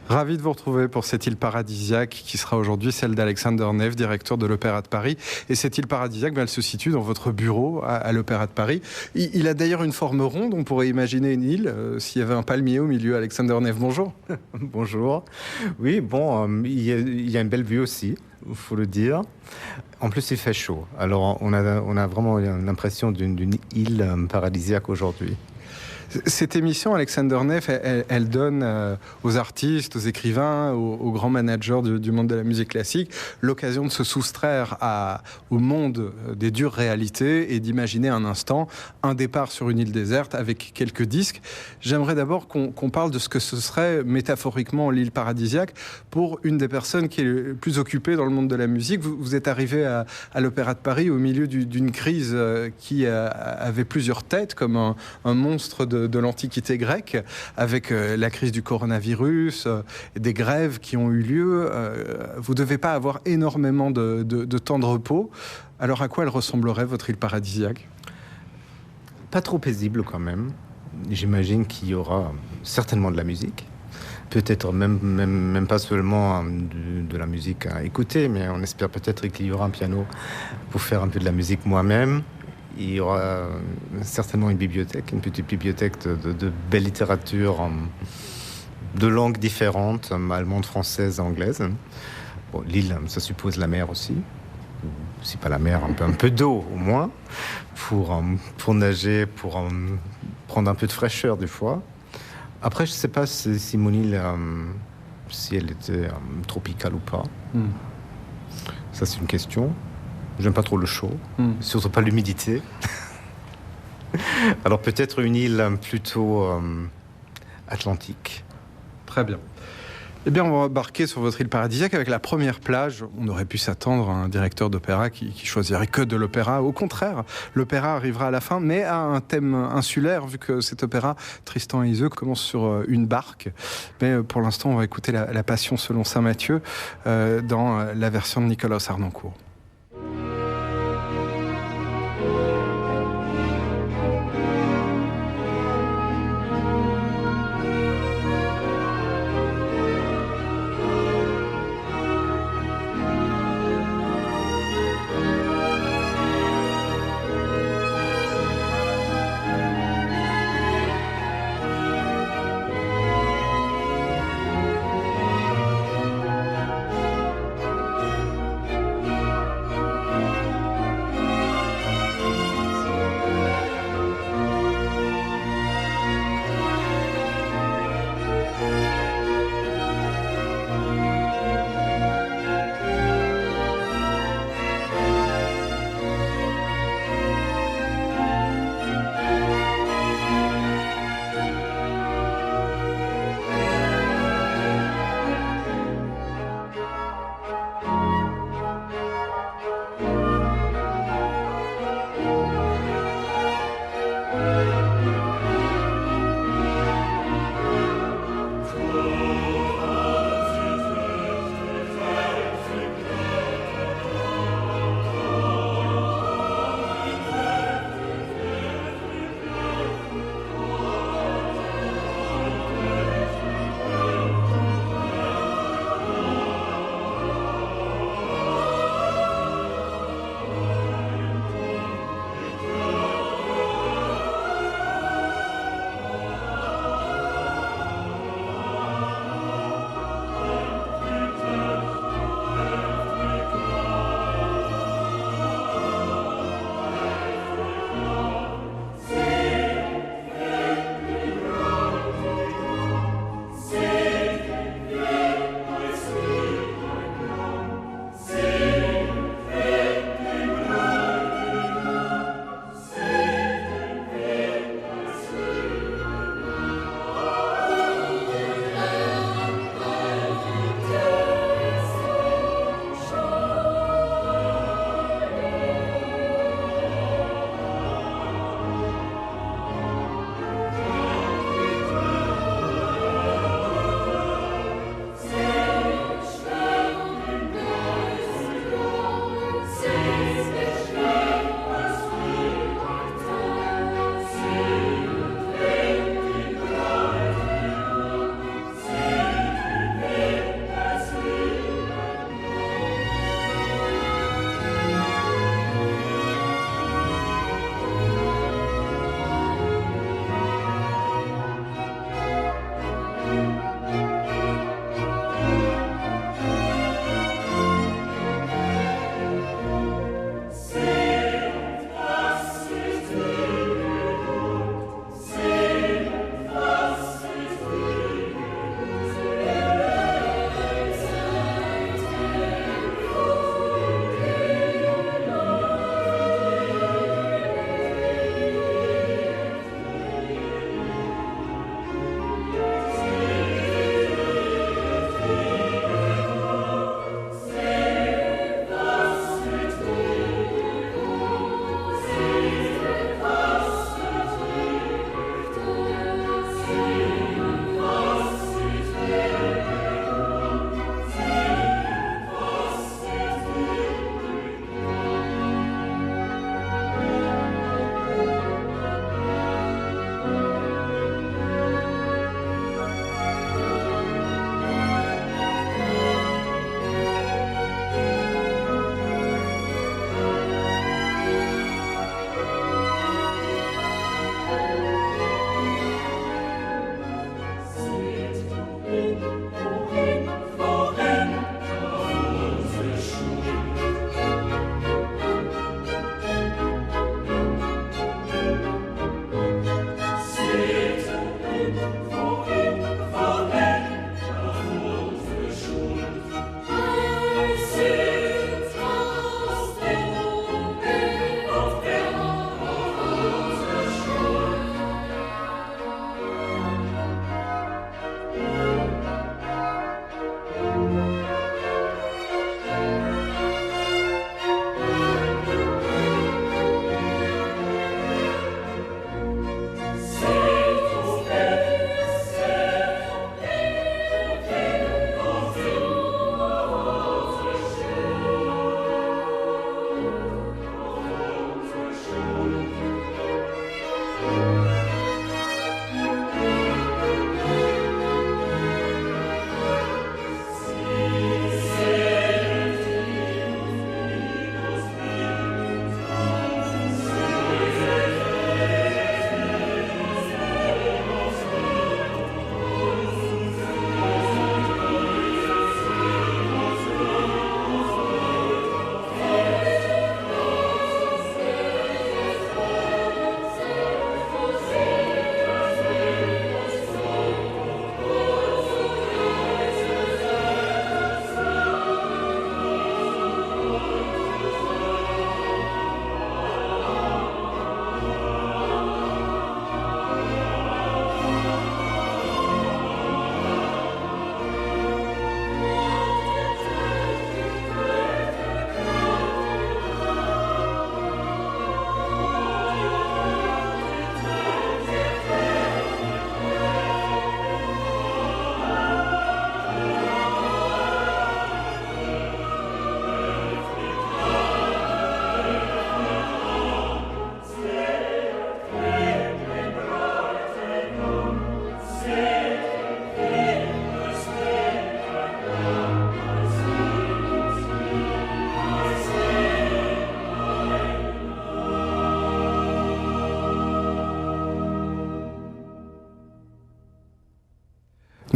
Ravi de vous retrouver pour cette île paradisiaque qui sera aujourd'hui celle d'Alexander Neff, directeur de l'Opéra de Paris. Et cette île paradisiaque, elle se situe dans votre bureau à l'Opéra de Paris. Il a d'ailleurs une forme ronde, on pourrait imaginer une île s'il y avait un palmier au milieu. Alexander Neff, bonjour. Bonjour. Oui, bon, il y a une belle vue aussi, il faut le dire. En plus, il fait chaud. Alors, on a vraiment l'impression d'une île paradisiaque aujourd'hui. Cette émission, Alexander Neff, elle donne aux artistes, aux écrivains, aux grands managers du monde de la musique classique l'occasion de se soustraire au monde des dures réalités et d'imaginer un instant un départ sur une île déserte avec quelques disques. J'aimerais d'abord qu'on parle de ce que ce serait métaphoriquement l'île paradisiaque pour une des personnes qui est le plus occupée dans le monde de la musique. Vous êtes arrivé à l'Opéra de Paris au milieu d'une crise qui avait plusieurs têtes, comme un monstre de l'Antiquité grecque, avec la crise du coronavirus, des grèves qui ont eu lieu. Vous ne devez pas avoir énormément de temps de repos. Alors à quoi elle ressemblerait, votre île paradisiaque ? Pas trop paisible quand même. J'imagine qu'il y aura certainement de la musique. Peut-être même pas seulement de la musique à écouter, mais on espère peut-être qu'il y aura un piano pour faire un peu de la musique moi-même. Il y aura certainement une bibliothèque, une petite bibliothèque de belle littérature de langues différentes, allemande, française, anglaise. Bon, l'île, ça suppose la mer aussi. Si pas la mer, un peu d'eau au moins, pour nager, pour prendre un peu de fraîcheur des fois. Après, je ne sais pas si mon île, si elle était tropicale ou pas. Ça, c'est une question. J'aime pas trop le chaud, surtout pas l'humidité. Alors peut-être une île plutôt atlantique. Très bien. Eh bien, on va embarquer sur votre île paradisiaque avec la première plage. On aurait pu s'attendre à un directeur d'opéra qui choisirait que de l'opéra. Au contraire, l'opéra arrivera à la fin, mais à un thème insulaire, vu que cet opéra, Tristan et Iseult, commence sur une barque. Mais pour l'instant, on va écouter la Passion selon saint Matthieu dans la version de Nicolas Harnoncourt.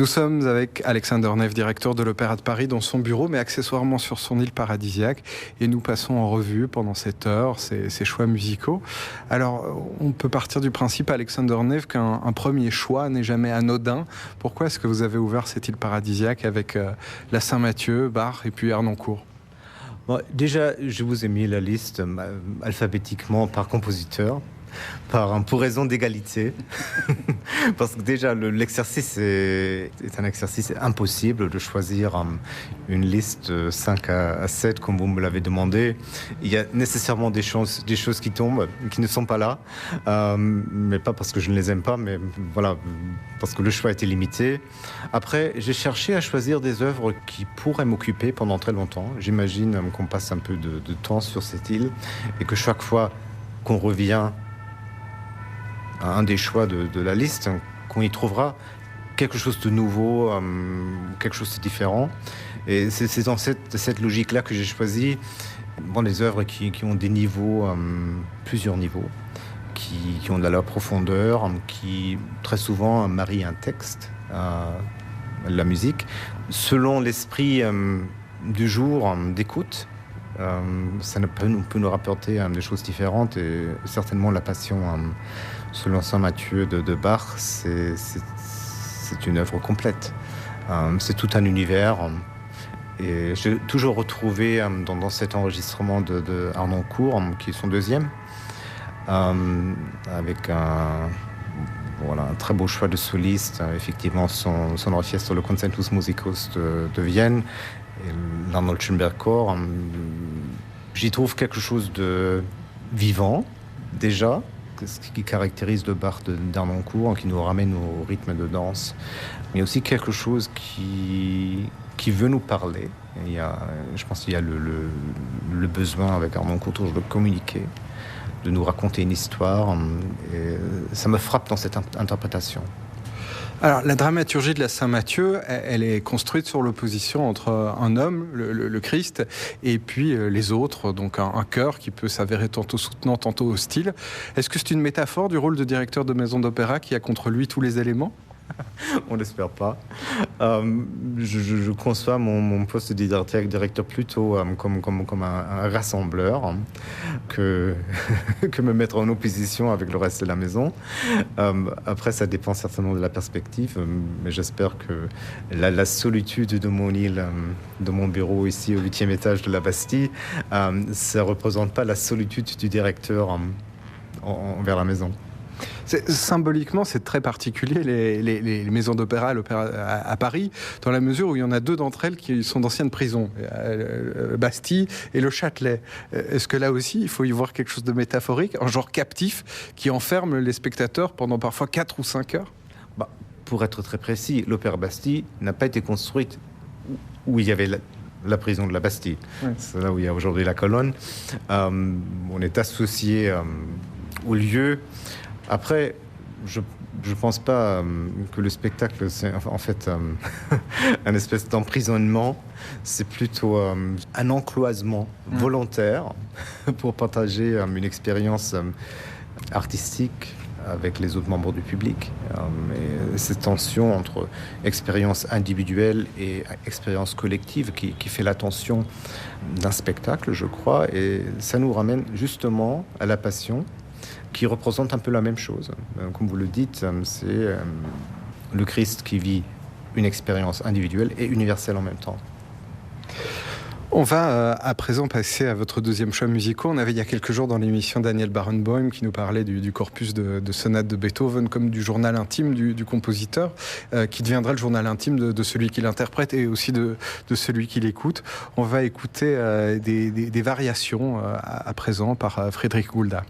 Nous sommes avec Alexander Neve, directeur de l'Opéra de Paris, dans son bureau, mais accessoirement sur son île paradisiaque. Et nous passons en revue pendant cette heure ses choix musicaux. Alors, on peut partir du principe, Alexander Neve, qu'un premier choix n'est jamais anodin. Pourquoi est-ce que vous avez ouvert cette île paradisiaque avec la Saint-Mathieu, Bach et puis Harnoncourt? Bon, déjà, je vous ai mis la liste alphabétiquement par compositeur. Pour raison d'égalité. Parce que déjà, l'exercice est un exercice impossible de choisir une liste 5 à 7 comme vous me l'avez demandé. Il y a nécessairement des choses qui tombent, qui ne sont pas là. Mais pas parce que je ne les aime pas, mais voilà, parce que le choix était limité. Après, j'ai cherché à choisir des œuvres qui pourraient m'occuper pendant très longtemps. J'imagine qu'on passe un peu de temps sur cette île et que chaque fois qu'on revient un des choix de la liste, qu'on y trouvera quelque chose de nouveau, quelque chose de différent. Et c'est dans cette logique-là que j'ai choisi des œuvres qui ont des niveaux, plusieurs niveaux, qui ont de la profondeur, qui très souvent marient un texte à la musique, selon l'esprit du jour d'écoute. Ça peut nous rapporter des choses différentes et certainement la passion selon Saint-Mathieu de Bach, c'est une œuvre complète. C'est tout un univers. Et j'ai toujours retrouvé dans cet enregistrement de Harnoncourt, qui est son deuxième, avec un très beau choix de soliste. Effectivement, son orchestre, le Concertus Musicus de Vienne, et l'Arnold Schoenberg Chor. J'y trouve quelque chose de vivant, déjà, ce qui caractérise le Bach d'Harnoncourt, qui nous ramène au rythme de danse, mais aussi quelque chose qui veut nous parler. Je pense qu'il y a le besoin avec Harnoncourt toujours de communiquer, de nous raconter une histoire, et ça me frappe dans cette interprétation. Alors, la dramaturgie de la Saint-Mathieu, elle est construite sur l'opposition entre un homme, le Christ, et puis les autres, donc un chœur qui peut s'avérer tantôt soutenant, tantôt hostile. Est-ce que c'est une métaphore du rôle de directeur de maison d'opéra qui a contre lui tous les éléments ? On n'espère pas. Je conçois mon poste de directeur plutôt comme un rassembleur que me mettre en opposition avec le reste de la maison. Après, ça dépend certainement de la perspective, mais j'espère que la solitude de mon île, de mon bureau ici au 8e étage de la Bastille, ça ne représente pas la solitude du directeur envers la maison. Symboliquement, c'est très particulier, les maisons d'opéra à Paris, dans la mesure où il y en a deux d'entre elles qui sont d'anciennes prisons, Bastille et le Châtelet. Est-ce que là aussi, il faut y voir quelque chose de métaphorique, un genre captif qui enferme les spectateurs pendant parfois 4 ou 5 heures ? Pour être très précis, l'Opéra Bastille n'a pas été construite où il y avait la prison de la Bastille. Ouais. C'est là où il y a aujourd'hui la colonne. On est associé au lieu. Après, je ne pense pas que le spectacle, c'est en fait un espèce d'emprisonnement. C'est plutôt un encloisement volontaire pour partager une expérience artistique avec les autres membres du public. Et cette tension entre expérience individuelle et expérience collective qui fait la tension d'un spectacle, je crois. Et ça nous ramène justement à la passion, qui représente un peu la même chose. Comme vous le dites, c'est le Christ qui vit une expérience individuelle et universelle en même temps. On va à présent passer à votre deuxième choix musicaux. On avait il y a quelques jours dans l'émission Daniel Barenboim qui nous parlait du corpus de sonates de Beethoven comme du journal intime du compositeur, qui deviendrait le journal intime de celui qui l'interprète et aussi de celui qui l'écoute. On va écouter des variations à présent par Frédéric Goulda.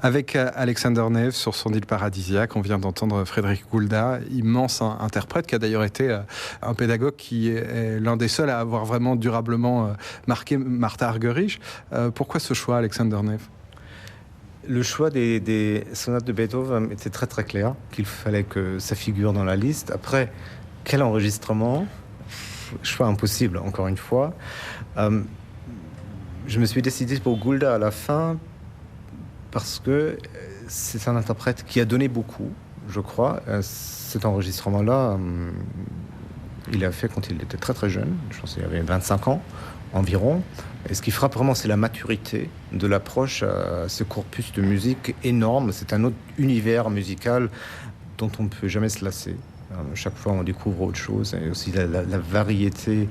Avec Alexander Neve sur son île paradisiaque, on vient d'entendre Frédéric Goulda, immense interprète qui a d'ailleurs été un pédagogue qui est l'un des seuls à avoir vraiment durablement marqué Martha Argerich. Pourquoi ce choix, Alexander Neve ? Le choix des sonates de Beethoven était très très clair, qu'il fallait que ça figure dans la liste. Après, quel enregistrement ? Choix impossible, encore une fois. Je me suis décidé pour Goulda à la fin parce que c'est un interprète qui a donné beaucoup, je crois. Cet enregistrement-là, il l'a fait quand il était très très jeune. Je pense qu'il avait 25 ans environ. Et ce qui frappe vraiment, c'est la maturité de l'approche à ce corpus de musique énorme. C'est un autre univers musical dont on ne peut jamais se lasser. Chaque fois, on découvre autre chose. Et aussi la variété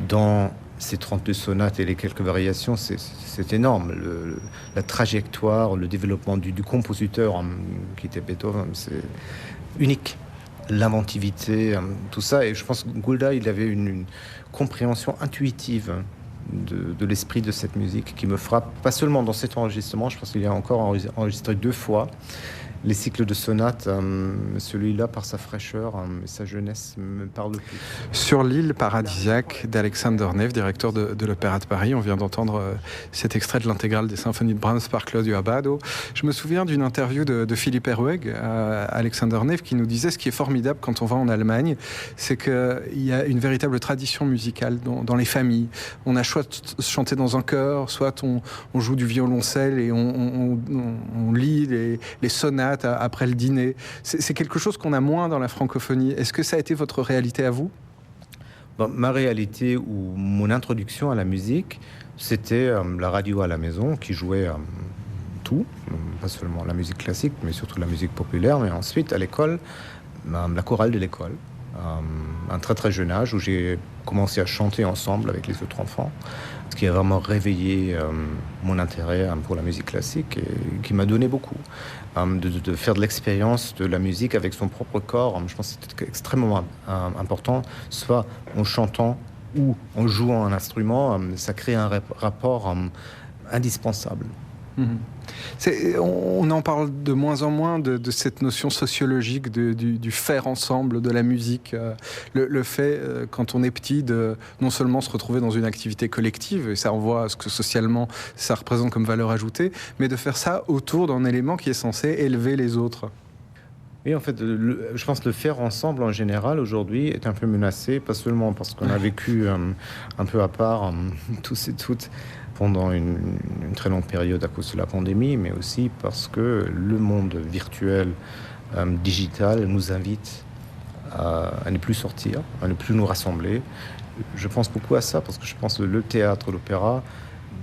dans ces 32 sonates et les quelques variations, c'est énorme. La trajectoire, le développement du compositeur qui était Beethoven, c'est unique. L'inventivité, tout ça. Et je pense que Goulda, il avait une compréhension intuitive de l'esprit de cette musique qui me frappe, pas seulement dans cet enregistrement. Je pense qu'il a encore enregistré 2 fois les cycles de sonates. Celui-là, par sa fraîcheur et sa jeunesse, me parle plus. Sur l'île paradisiaque d'Alexander Neve, directeur de l'Opéra de Paris, on vient d'entendre cet extrait de l'intégrale des symphonies de Brahms par Claudio Abbado. Je me souviens d'une interview de Philippe Herweg à Alexander Neve qui nous disait ce qui est formidable quand on va en Allemagne, c'est qu'il y a une véritable tradition musicale dans les familles. On a soit chanté dans un chœur, soit on joue du violoncelle et on lit les sonates après le dîner. C'est quelque chose qu'on a moins dans la francophonie. Est-ce que ça a été votre réalité à vous ? Ma réalité ou mon introduction à la musique, c'était la radio à la maison qui jouait tout, pas seulement la musique classique, mais surtout la musique populaire. Mais ensuite, à l'école, la chorale de l'école, un très très jeune âge où j'ai commencé à chanter ensemble avec les autres enfants, ce qui a vraiment réveillé mon intérêt pour la musique classique et qui m'a donné beaucoup. De faire de l'expérience de la musique avec son propre corps, je pense que c'était extrêmement important, soit en chantant ou en jouant un instrument, ça crée un rapport indispensable. On en parle de moins en moins de cette notion sociologique du faire ensemble de la musique. Le fait, quand on est petit, de non seulement se retrouver dans une activité collective, et ça renvoie à ce que socialement ça représente comme valeur ajoutée, mais de faire ça autour d'un élément qui est censé élever les autres. Oui, en fait, je pense que le faire ensemble, en général, aujourd'hui, est un peu menacé, pas seulement parce qu'on a vécu un peu à part, tous et toutes, pendant une très longue période à cause de la pandémie, mais aussi parce que le monde virtuel, digital, nous invite à ne plus sortir, à ne plus nous rassembler. Je pense beaucoup à ça, parce que je pense que le théâtre, l'opéra,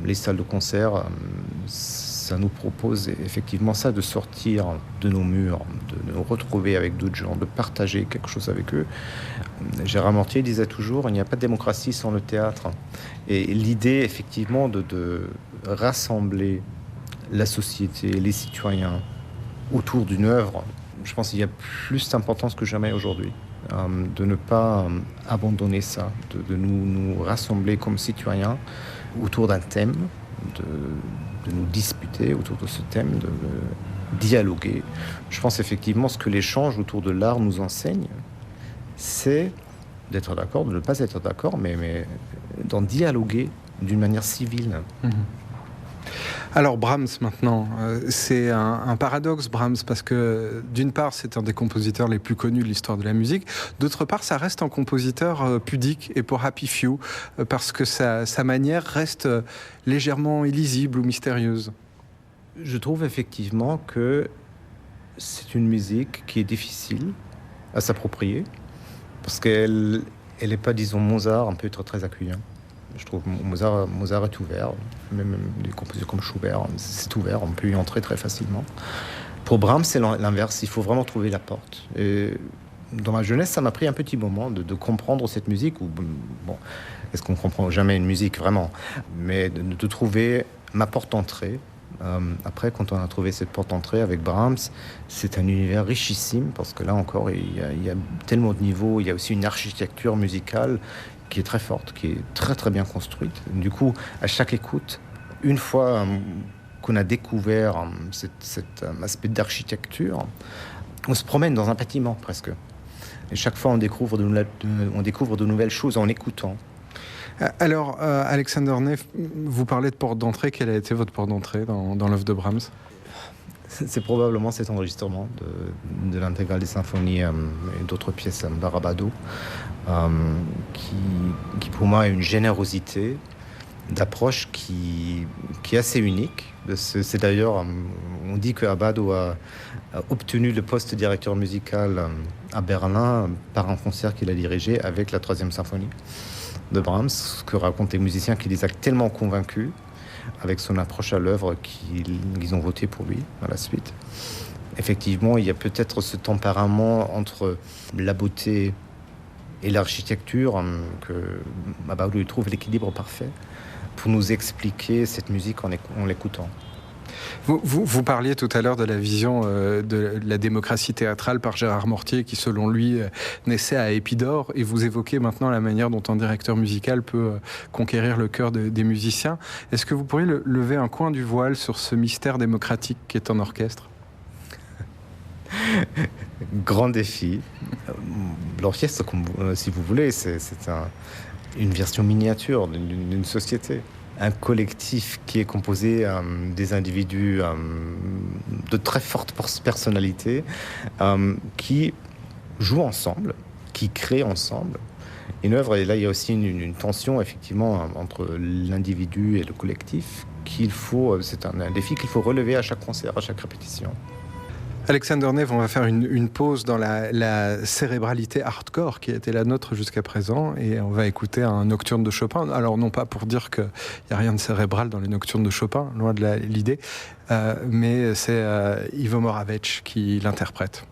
les salles de concert, ça nous propose effectivement ça, de sortir de nos murs, de nous retrouver avec d'autres gens, de partager quelque chose avec eux. Gérard Mortier disait toujours, il n'y a pas de démocratie sans le théâtre. Et l'idée, effectivement, de rassembler la société, les citoyens, autour d'une œuvre, je pense qu'il y a plus d'importance que jamais aujourd'hui. De ne pas abandonner ça, de nous rassembler comme citoyens autour d'un thème, de nous disputer autour de ce thème, de dialoguer. Je pense effectivement ce que l'échange autour de l'art nous enseigne, c'est d'être d'accord, de ne pas être d'accord, mais d'en dialoguer d'une manière civile. Alors Brahms maintenant, c'est un paradoxe Brahms, parce que d'une part c'est un des compositeurs les plus connus de l'histoire de la musique, d'autre part ça reste un compositeur pudique et pour happy few, parce que sa manière reste légèrement illisible ou mystérieuse. Je trouve effectivement que c'est une musique qui est difficile à s'approprier, parce qu'elle n'est pas, disons, Mozart, on peut être très accueillant. Je trouve que Mozart est ouvert, même des compositeurs comme Schubert, c'est ouvert, on peut y entrer très facilement. Pour Brahms, c'est l'inverse, il faut vraiment trouver la porte. Et dans ma jeunesse, ça m'a pris un petit moment de comprendre cette musique, ou bon, est-ce qu'on comprend jamais une musique vraiment, mais de trouver ma porte d'entrée. Après, quand on a trouvé cette porte d'entrée avec Brahms, c'est un univers richissime, parce que là encore, il y a tellement de niveaux, il y a aussi une architecture musicale qui est très forte, qui est très très bien construite. Du coup, à chaque écoute, une fois qu'on a découvert cet aspect d'architecture, on se promène dans un bâtiment presque. Et chaque fois, on découvre de nouvelles choses en écoutant. Alors, Alexander Neff, vous parlez de porte d'entrée. Quelle a été votre porte d'entrée dans l'œuvre de Brahms ? C'est probablement cet enregistrement de l'intégrale des symphonies et d'autres pièces d'Arabado, qui pour moi a une générosité d'approche qui est assez unique. C'est d'ailleurs, on dit que Abbado a obtenu le poste de directeur musical à Berlin par un concert qu'il a dirigé avec la 3e symphonie de Brahms, ce que racontent les musiciens qui les a tellement convaincus avec son approche à l'œuvre qu'ils ont voté pour lui à la suite. Effectivement, il y a peut-être ce tempérament entre la beauté et l'architecture que Abbado trouve l'équilibre parfait pour nous expliquer cette musique en l'écoutant. Vous parliez tout à l'heure de la vision de la démocratie théâtrale par Gérard Mortier qui, selon lui, naissait à Épidore, et vous évoquez maintenant la manière dont un directeur musical peut conquérir le cœur des musiciens. Est-ce que vous pourriez lever un coin du voile sur ce mystère démocratique qui est un orchestre ? Grand défi. L'orchestre, si vous voulez, c'est une version miniature d'une société. Un collectif qui est composé des individus de très fortes personnalités qui jouent ensemble, qui créent ensemble une œuvre. Et là, il y a aussi une tension, effectivement, entre l'individu et le collectif c'est un défi qu'il faut relever à chaque concert, à chaque répétition. Alexander Neff, on va faire une pause dans la cérébralité hardcore qui a été la nôtre jusqu'à présent, et on va écouter un nocturne de Chopin. Alors, non pas pour dire qu'il n'y a rien de cérébral dans les nocturnes de Chopin, loin de l'idée, mais c'est Ivo Moravec qui l'interprète.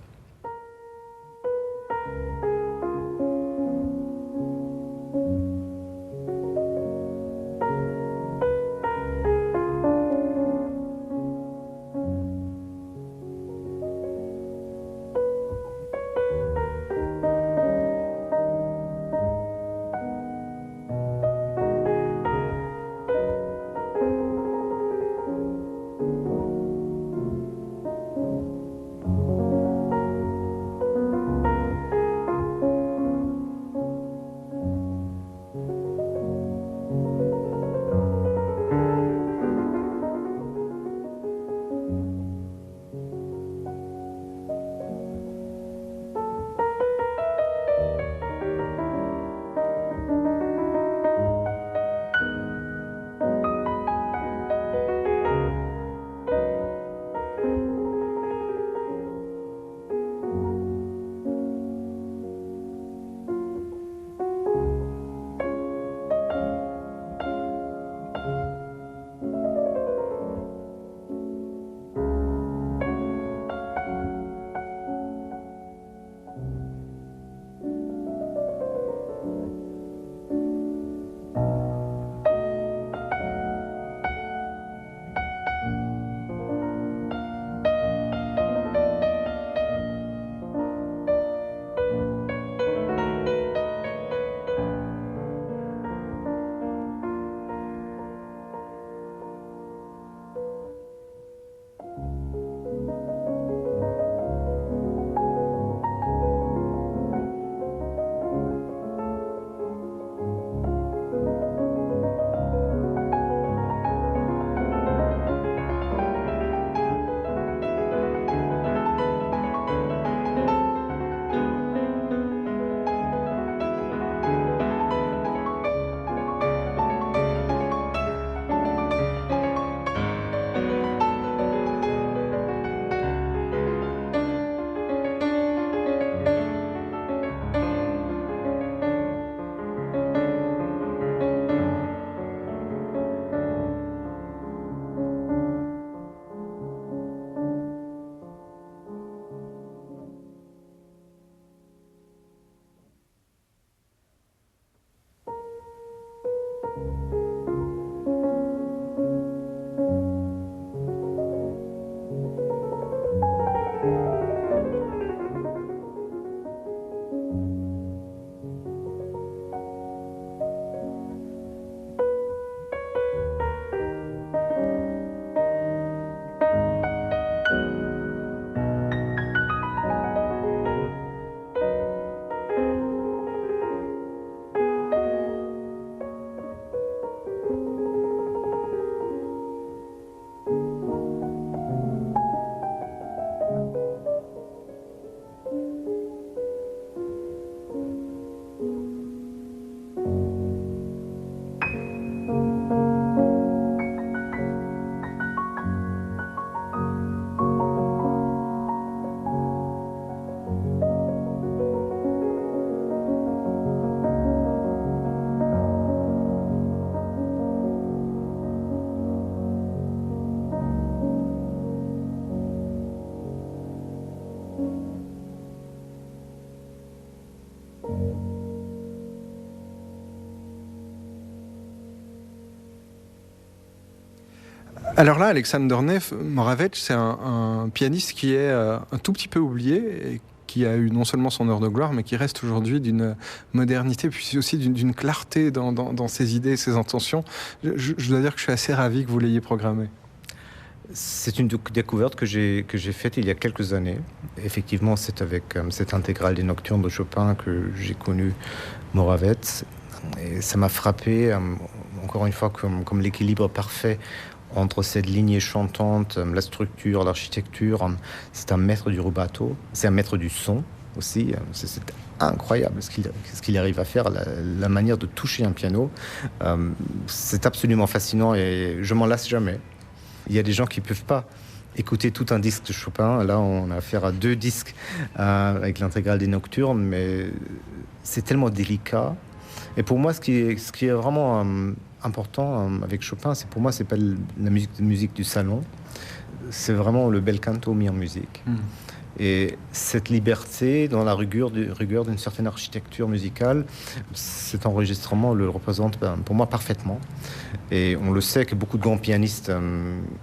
Alors là, Alexander Neff, Moravec, c'est un pianiste qui est un tout petit peu oublié, et qui a eu non seulement son heure de gloire, mais qui reste aujourd'hui d'une modernité, puis aussi d'une clarté dans ses idées, ses intentions. Je dois dire que je suis assez ravi que vous l'ayez programmé. C'est une découverte que j'ai faite il y a quelques années. Effectivement, c'est avec cette intégrale des Nocturnes de Chopin que j'ai connu Moravec. Et ça m'a frappé, encore une fois, comme l'équilibre parfait entre cette lignée chantante, la structure, l'architecture. C'est un maître du rubato, c'est un maître du son aussi. C'est incroyable ce qu'il arrive à faire, la manière de toucher un piano. C'est absolument fascinant et je m'en lasse jamais. Il y a des gens qui ne peuvent pas écouter tout un disque de Chopin. Là, on a affaire à 2 disques avec l'intégrale des Nocturnes, mais c'est tellement délicat. Et pour moi, ce qui est vraiment important avec Chopin, pour moi, c'est pas la musique du salon, c'est vraiment le bel canto mis en musique. Et cette liberté dans la rigueur d'une certaine architecture musicale, cet enregistrement le représente pour moi parfaitement. Et on le sait que beaucoup de grands pianistes,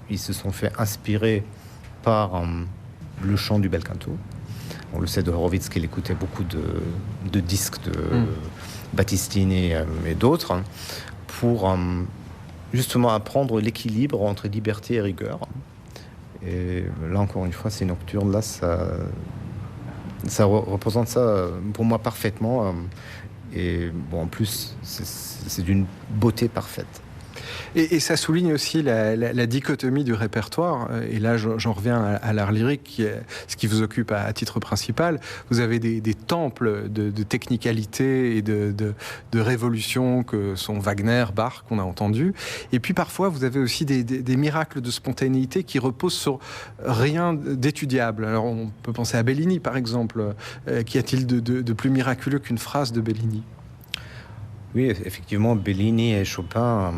ils se sont fait inspirer par le chant du bel canto. On le sait de Horowitz qu'il écoutait beaucoup de disques de Battistini et d'autres pour justement apprendre l'équilibre entre liberté et rigueur. Et là, encore une fois, ces nocturnes-là, ça représente ça pour moi parfaitement. Et bon, en plus, c'est d'une beauté parfaite. Et ça souligne aussi la dichotomie du répertoire. Et là, j'en reviens à l'art lyrique, qui est ce qui vous occupe à titre principal. Vous avez des temples de technicalité et de révolution que sont Wagner, Bach, qu'on a entendu. Et puis parfois, vous avez aussi des miracles de spontanéité qui reposent sur rien d'étudiable. Alors, on peut penser à Bellini, par exemple. Qu'y a-t-il de plus miraculeux qu'une phrase de Bellini ? Oui, effectivement, Bellini et Chopin,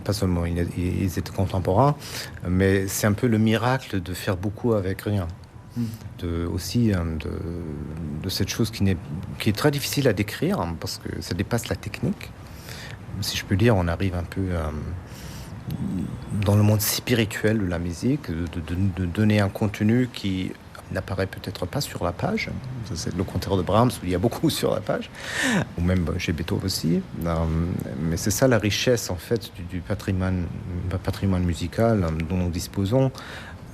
pas seulement ils étaient contemporains, mais c'est un peu le miracle de faire beaucoup avec rien. Aussi de cette chose qui est très difficile à décrire, parce que ça dépasse la technique. Si je peux dire, on arrive un peu dans le monde spirituel de la musique, de donner un contenu qui n'apparaît peut-être pas sur la page. C'est le concert de Brahms où il y a beaucoup sur la page, ou même chez Beethoven aussi. Mais c'est ça la richesse en fait du patrimoine musical dont nous disposons.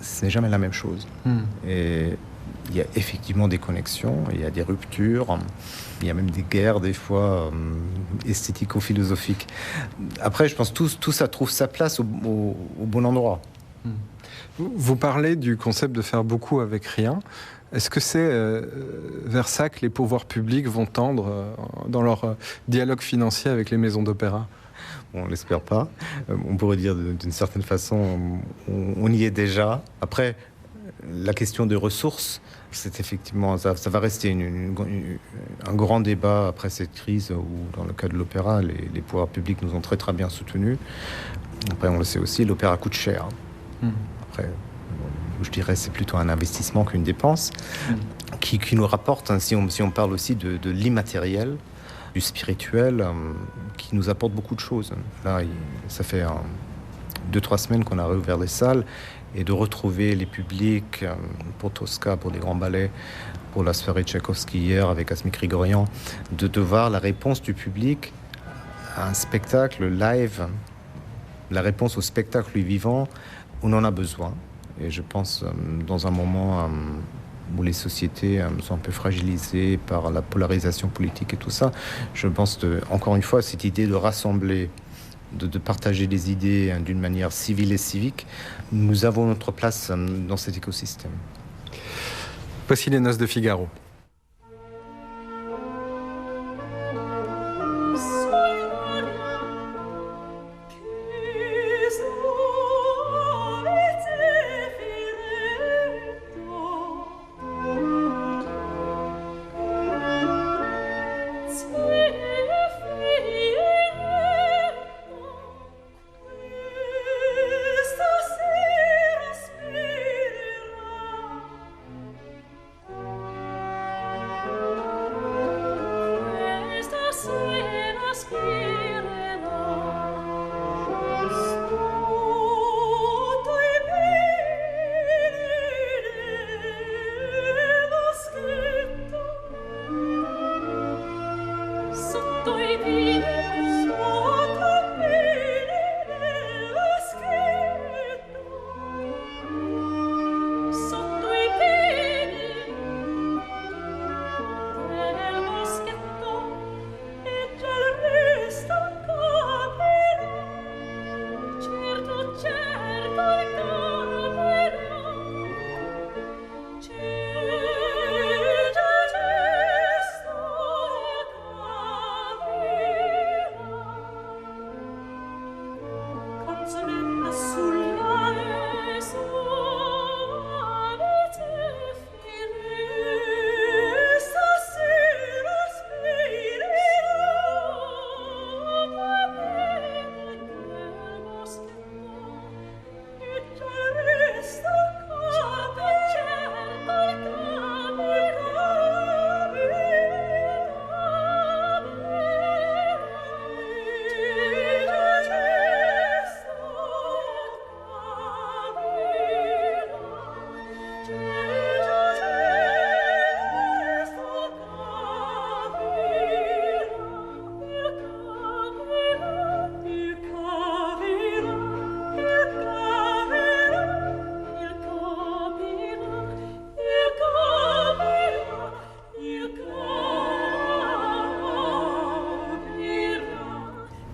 Ce n'est jamais la même chose. Et il y a effectivement des connexions, il y a des ruptures, il y a même des guerres des fois esthético-philosophiques. Après, je pense que tout ça trouve sa place au bon endroit. Vous parlez du concept de faire beaucoup avec rien. Est-ce que c'est vers ça que les pouvoirs publics vont tendre dans leur dialogue financier avec les maisons d'opéra ? On l'espère pas. On pourrait dire d'une certaine façon, on y est déjà. Après, la question des ressources, c'est effectivement, ça va rester un grand débat après cette crise où, dans le cas de l'opéra, les pouvoirs publics nous ont très très bien soutenus. Après, on le sait aussi, l'opéra coûte cher. Après, je dirais c'est plutôt un investissement qu'une dépense qui nous rapporte, hein, si on parle aussi de l'immatériel, du spirituel, qui nous apporte beaucoup de choses. Là, ça fait 2-3 semaines qu'on a réouvert les salles, et de retrouver les publics pour Tosca, pour des grands ballets, pour la soirée Tchaïkovski hier avec Asmik Grigorian, de voir la réponse du public à un spectacle live, la réponse au spectacle vivant, on en a besoin. Et je pense, dans un moment où les sociétés sont un peu fragilisées par la polarisation politique et tout ça, je pense, encore une fois, cette idée de rassembler, de partager des idées d'une manière civile et civique, nous avons notre place dans cet écosystème. Voici les Noces de Figaro.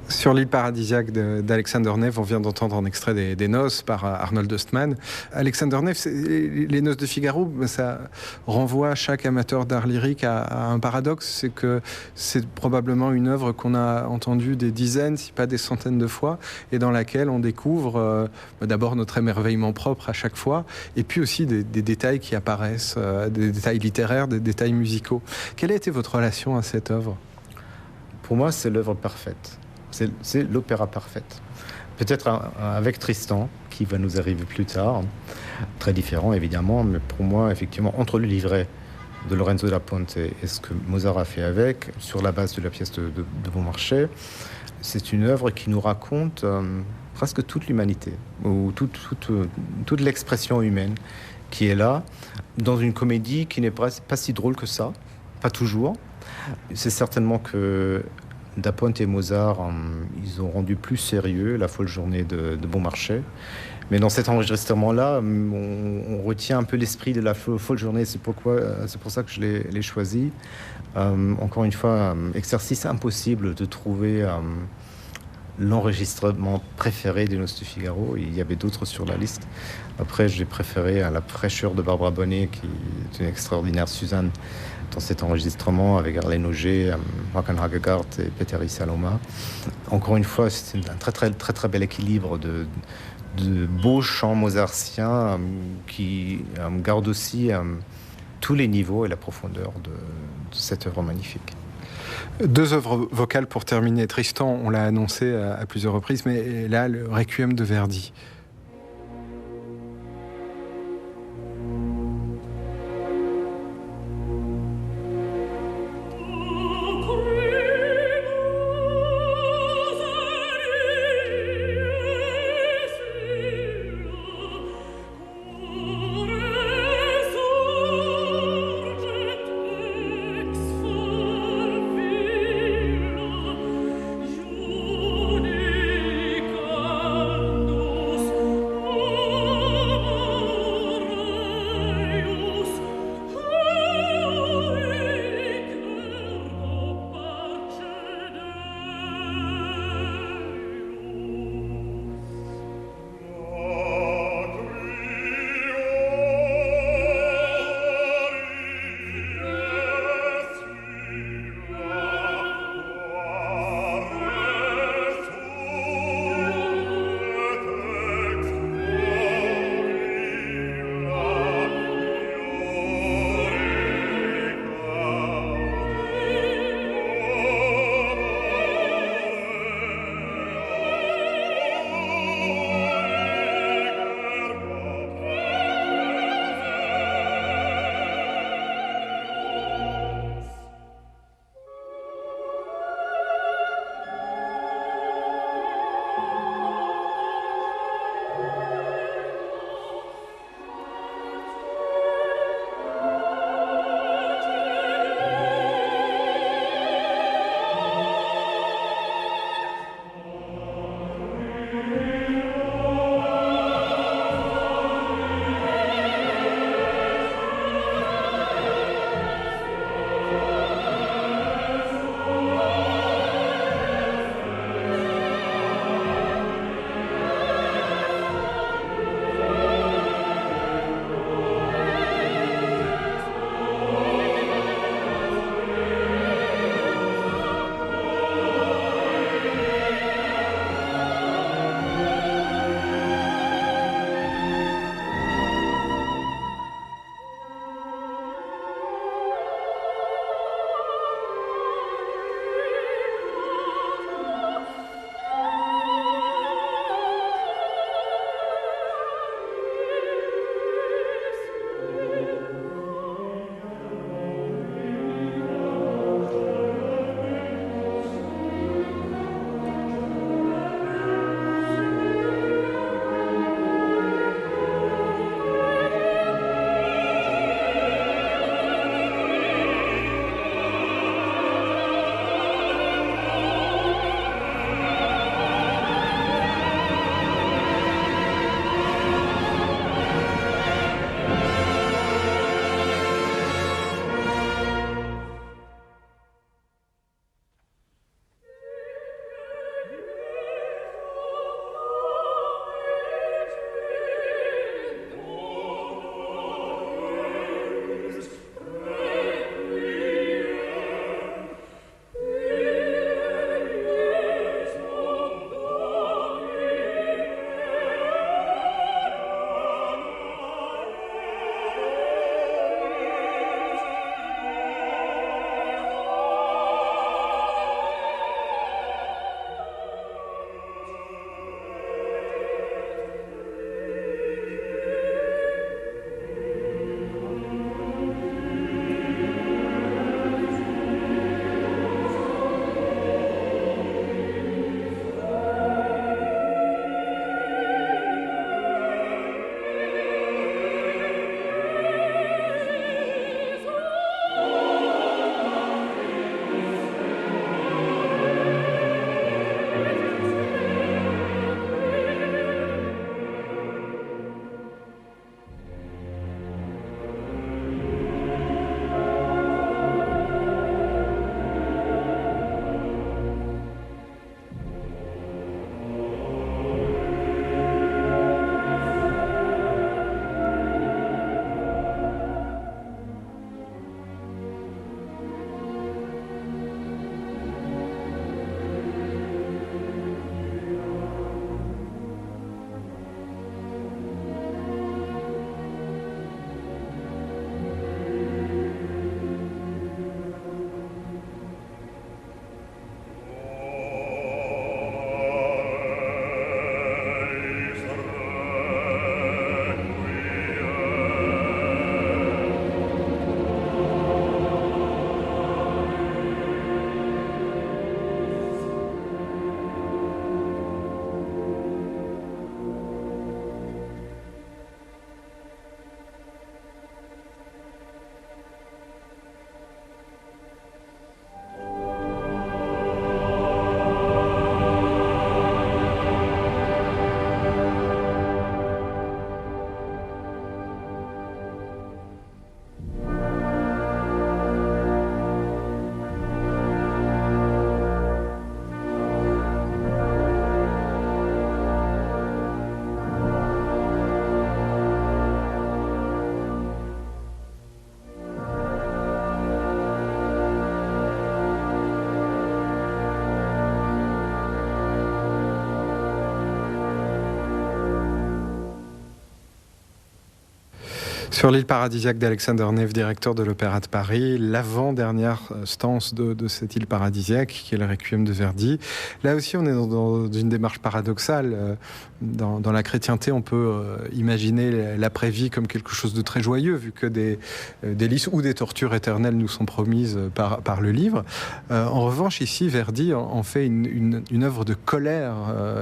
Sur l'île paradisiaque d'Alexander Neve, on vient d'entendre un extrait des Noces par Arnold Ostman. Alexander Neve, les Noces de Figaro, ça renvoie chaque amateur d'art lyrique à un paradoxe, c'est que c'est probablement une œuvre qu'on a entendue des dizaines, si pas des centaines de fois, et dans laquelle on découvre d'abord notre émerveillement propre à chaque fois, et puis aussi des détails qui apparaissent, des détails littéraires, des détails musicaux. Quelle a été votre relation à cette œuvre ? Pour moi, c'est l'œuvre parfaite. C'est l'opéra parfaite. Peut-être avec Tristan, qui va nous arriver plus tard, très différent évidemment, mais pour moi, effectivement, entre le livret de Lorenzo da Ponte et ce que Mozart a fait avec, sur la base de la pièce de Beaumarchais, c'est une œuvre qui nous raconte presque toute l'humanité, ou toute l'expression humaine qui est là, dans une comédie qui n'est pas si drôle que ça, pas toujours. C'est certainement que Da Ponte et Mozart, ils ont rendu plus sérieux la folle journée de Beaumarchais. Mais dans cet enregistrement-là, on retient un peu l'esprit de la folle journée. C'est pour ça que je l'ai choisi. Encore une fois, exercice impossible de trouver l'enregistrement préféré des Noces de Figaro. Il y avait d'autres sur la liste. Après, j'ai préféré La fraîcheur de Barbara Bonnet, qui est une extraordinaire Suzanne dans cet enregistrement avec Arlène Auger, Håkan Hagegard et Petteri Saloma. Encore une fois, c'est un très, très, très, très bel équilibre de beaux chants mozartiens qui gardent aussi tous les niveaux et la profondeur de cette œuvre magnifique. Deux œuvres vocales pour terminer. Tristan, on l'a annoncé à plusieurs reprises, mais là, le Requiem de Verdi. Sur l'île paradisiaque d'Alexander Neve, directeur de l'Opéra de Paris, l'avant-dernière stance de cette île paradisiaque, qui est le Requiem de Verdi. Là aussi, on est dans une démarche paradoxale. Dans la chrétienté, on peut imaginer l'après-vie comme quelque chose de très joyeux, vu que des délices ou des tortures éternelles nous sont promises par le livre. En revanche, ici, Verdi en fait une œuvre de colère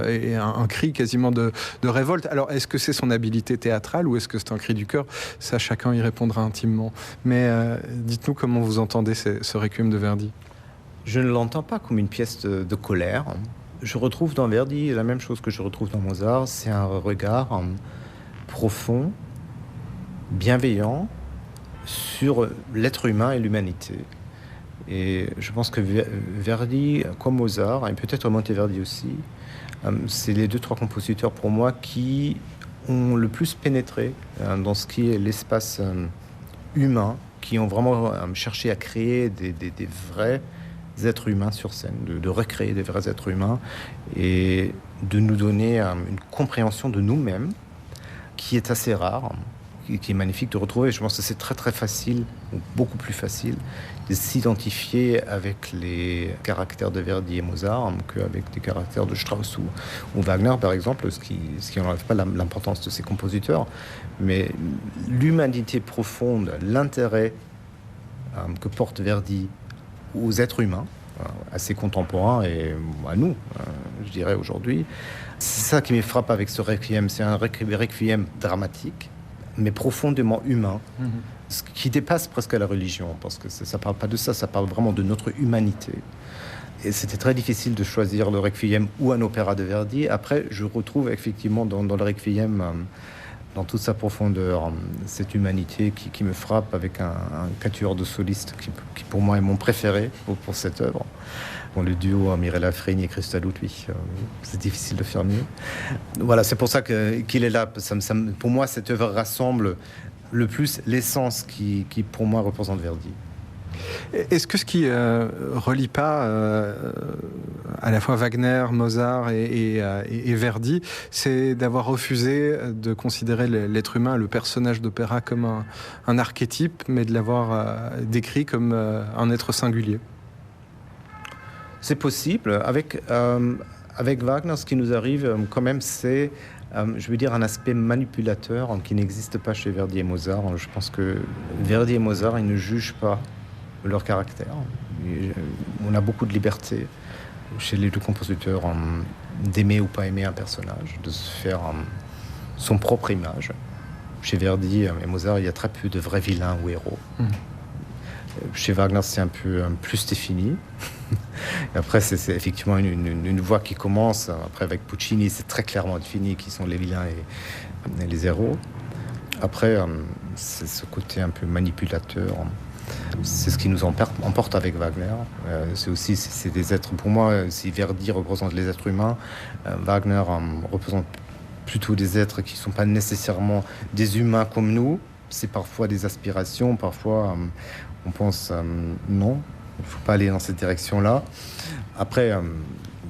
et un cri quasiment de révolte. Alors, est-ce que c'est son habileté théâtrale ou est-ce que c'est un cri du cœur ? Ça, chacun y répondra intimement. Mais dites-nous comment vous entendez ce Requiem de Verdi. Je ne l'entends pas comme une pièce de colère. Je retrouve dans Verdi la même chose que je retrouve dans Mozart. C'est un regard profond, bienveillant sur l'être humain et l'humanité. Et je pense que Verdi, comme Mozart, et peut-être Monteverdi aussi, c'est les 2-3 compositeurs pour moi qui ont le plus pénétré dans ce qui est l'espace humain, qui ont vraiment cherché à créer des vrais êtres humains sur scène, de recréer des vrais êtres humains et de nous donner une compréhension de nous-mêmes qui est assez rare, qui est magnifique de retrouver. Je pense que c'est très très facile, ou beaucoup plus facile, de s'identifier avec les caractères de Verdi et Mozart qu'avec des caractères de Strauss ou Wagner, par exemple, ce qui n'enlève pas l'importance de ces compositeurs. Mais l'humanité profonde, l'intérêt que porte Verdi aux êtres humains, à ses contemporains et à nous, je dirais aujourd'hui, c'est ça qui me frappe avec ce requiem. C'est un requiem dramatique, mais profondément humain, ce qui dépasse presque la religion, parce que ça ne parle pas de ça, ça parle vraiment de notre humanité. Et c'était très difficile de choisir le Requiem ou un opéra de Verdi. Après, je retrouve effectivement dans le Requiem, dans toute sa profondeur, cette humanité qui me frappe avec un quatuor de solistes qui pour moi est mon préféré pour cette œuvre. Bon, le duo Mirella Freni et Christa Ludwig, c'est difficile de faire mieux. Voilà, c'est pour ça qu'il est là. Pour moi, cette œuvre rassemble le plus l'essence qui pour moi représente Verdi. Est-ce que ce qui relie pas à la fois Wagner, Mozart et Verdi, c'est d'avoir refusé de considérer l'être humain, le personnage d'opéra comme un archétype, mais de l'avoir décrit comme un être singulier? C'est possible. Avec Wagner, ce qui nous arrive quand même, c'est je veux dire un aspect manipulateur qui n'existe pas chez Verdi et Mozart. Je pense que Verdi et Mozart, ils ne jugent pas leur caractère. On a beaucoup de liberté chez les 2 compositeurs d'aimer ou pas aimer un personnage, de se faire son propre image. Chez Verdi et Mozart, il y a très peu de vrais vilains ou héros. Chez Wagner, c'est un peu plus défini. Et après, c'est effectivement une voie qui commence. Après, avec Puccini, c'est très clairement défini qui sont les vilains et les héros. Après, c'est ce côté un peu manipulateur. C'est ce qui nous emporte avec Wagner. C'est des êtres, pour moi, si Verdi représente les êtres humains, Wagner représente plutôt des êtres qui ne sont pas nécessairement des humains comme nous. C'est parfois des aspirations, parfois on pense non, il ne faut pas aller dans cette direction-là. Après,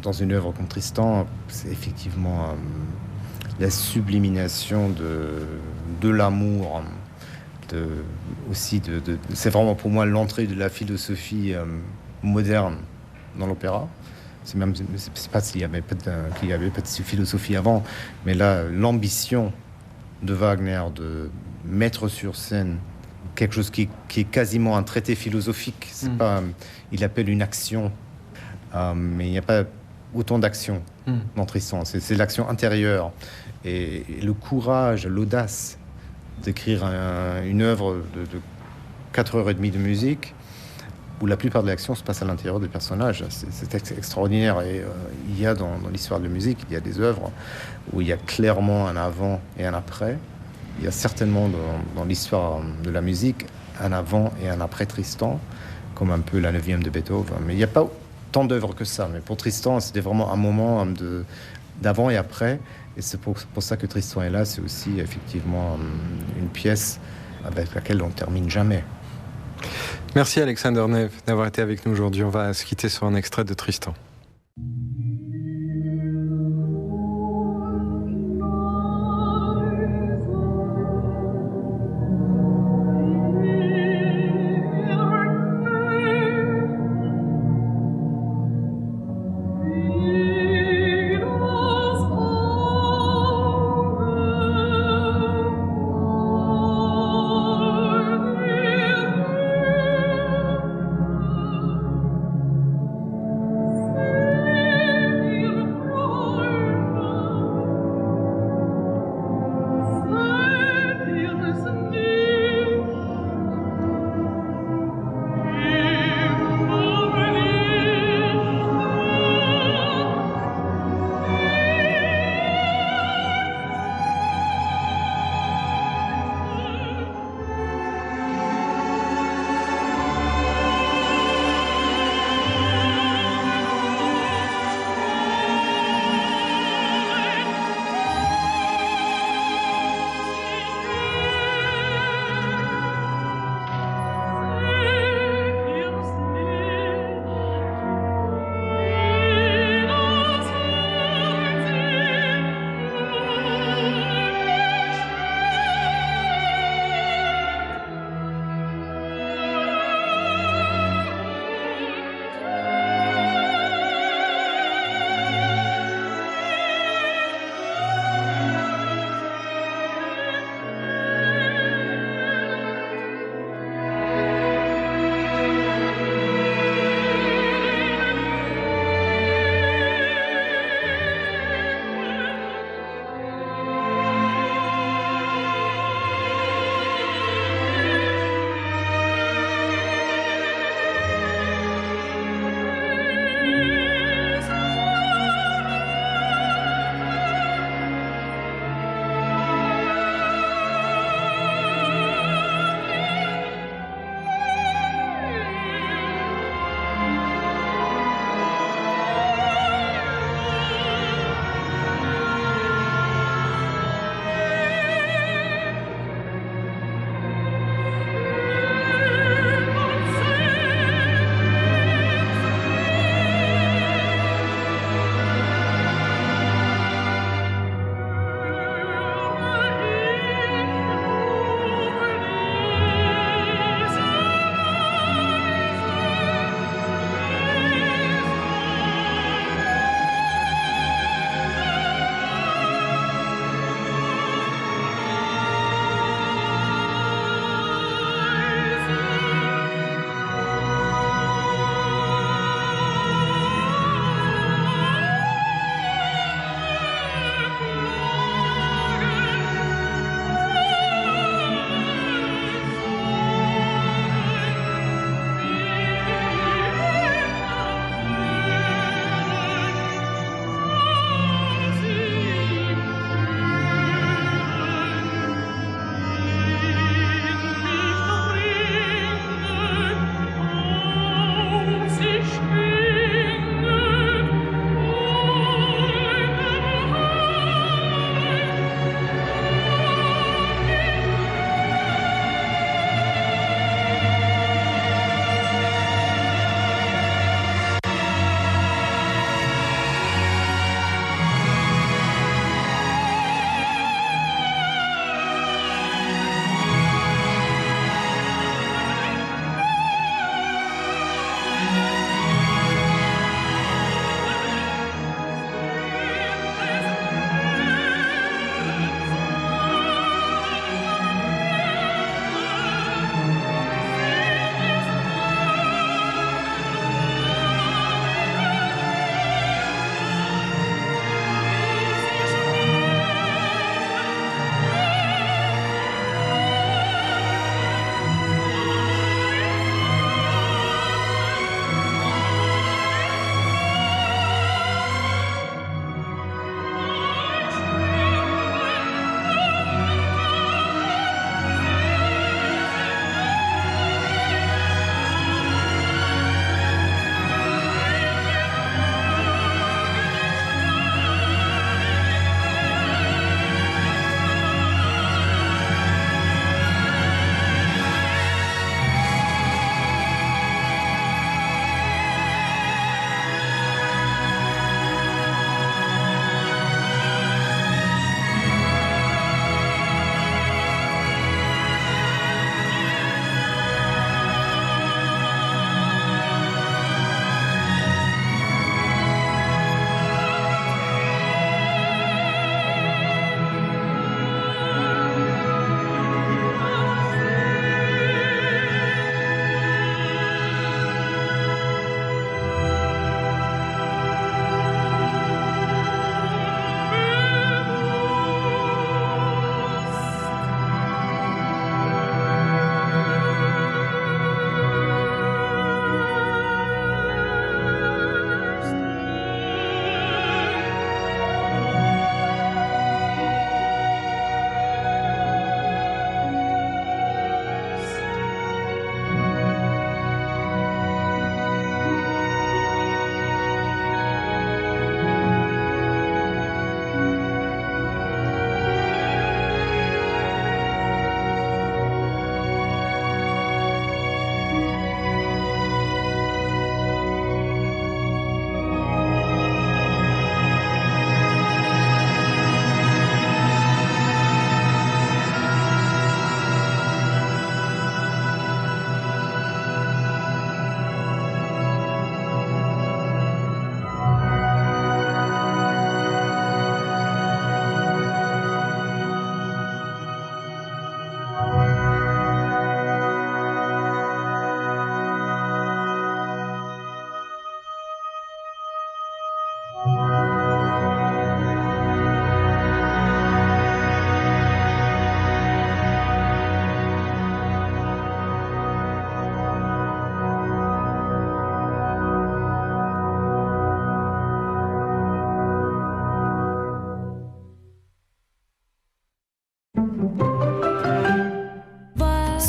dans une œuvre comme Tristan, c'est effectivement la sublimination de l'amour, c'est vraiment pour moi l'entrée de la philosophie moderne dans l'opéra. C'est pas qu'il y avait pas de philosophie avant, mais là, l'ambition de Wagner de mettre sur scène quelque chose qui est quasiment un traité philosophique. C'est pas, il appelle une action, mais il n'y a pas autant d'action dans Tristan. C'est l'action intérieure et le courage, l'audace d'écrire une œuvre de 4h30 de musique où la plupart de l'action se passe à l'intérieur des personnages. C'est extraordinaire. Et il y a dans l'histoire de la musique, il y a des œuvres où il y a clairement un avant et un après. Il y a certainement dans l'histoire de la musique un avant et un après Tristan, comme un peu la 9e de Beethoven. Mais il n'y a pas tant d'œuvres que ça. Mais pour Tristan, c'était vraiment un moment d'avant et après. Et c'est pour ça que Tristan est là. C'est aussi effectivement une pièce avec laquelle on ne termine jamais. Merci Alexander Neve d'avoir été avec nous aujourd'hui. On va se quitter sur un extrait de Tristan.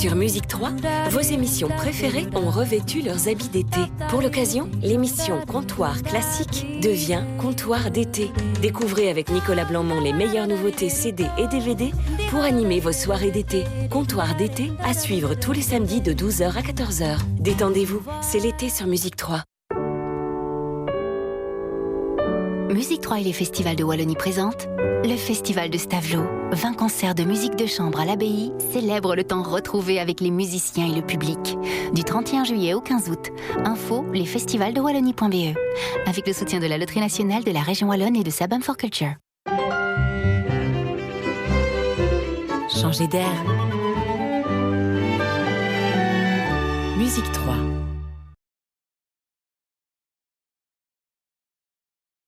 Sur Musique 3, vos émissions préférées ont revêtu leurs habits d'été. Pour l'occasion, l'émission Comptoir classique devient Comptoir d'été. Découvrez avec Nicolas Blanmont les meilleures nouveautés CD et DVD pour animer vos soirées d'été. Comptoir d'été à suivre tous les samedis de 12h à 14h. Détendez-vous, c'est l'été sur Musique 3. Musique 3 et les festivals de Wallonie présentent le Festival de Stavelot. 20 concerts de musique de chambre à l'abbaye célèbrent le temps retrouvé avec les musiciens et le public. Du 31 juillet au 15 août, info lesfestivalsdewallonie.be. Avec le soutien de la Loterie nationale de la région Wallonne et de Sabam for Culture. Changez d'air. Musique 3.